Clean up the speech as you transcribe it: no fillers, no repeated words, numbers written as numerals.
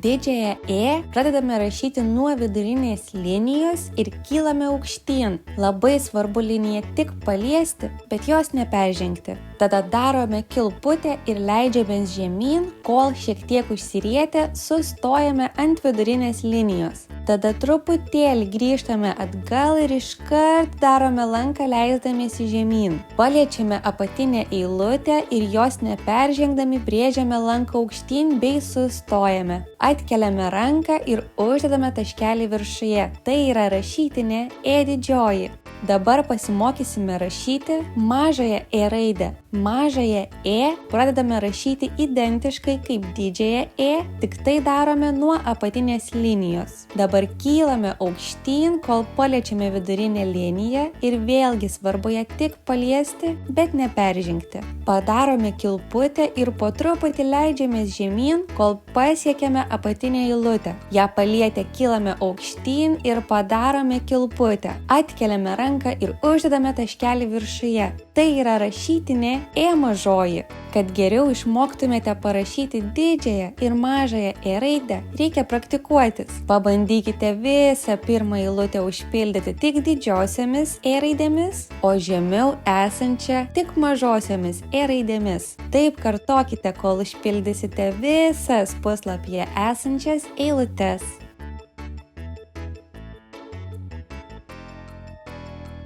Didžiąją E pradedame rašyti nuo vidurinės linijos ir kylame aukštyn. Labai svarbu liniją tik paliesti, bet jos neperžengti. Tada darome kilputę ir leidžiamės žemyn, kol šiek tiek užsirietę sustojame ant vidurinės linijos. Tada truputėlį grįžtame atgal ir iškart darome lanką leisdamiesi žemyn. Paliečiame apatinę eilutę ir jos neperžengdami brėžiame lanką aukštyn bei sustojame. Atkeliame ranką ir uždedame taškelį viršuje. Tai yra rašytinė E didžioji. Dabar pasimokysime rašyti mažąją E raidę. Mažąją E pradedame rašyti identiškai kaip didžiąją E, tik tai darome nuo apatinės linijos. Dabar kylame aukštyn, kol paliečiame vidurinę liniją ir vėlgi svarbu ją tik paliesti, bet neperžengti. Padarome kilputę ir po truputį leidžiamės žemyn, kol pasiekiame apatinę eilutę. Ją palietę kylame aukštyn ir padarome kilputę. Atkeliame ranką ir uždedame taškelį viršuje. Tai yra rašytinė E mažoji. Kad geriau išmoktumėte parašyti didžiąją ir mažąją E raidę, reikia praktikuotis. Pabandykite visą pirmą eilutę užpildyti tik didžiosiomis E raidėmis, o žemiau esančią tik mažosiomis E raidėmis. Taip kartokite, kol užpildysite visas puslapyje esančias eilutes.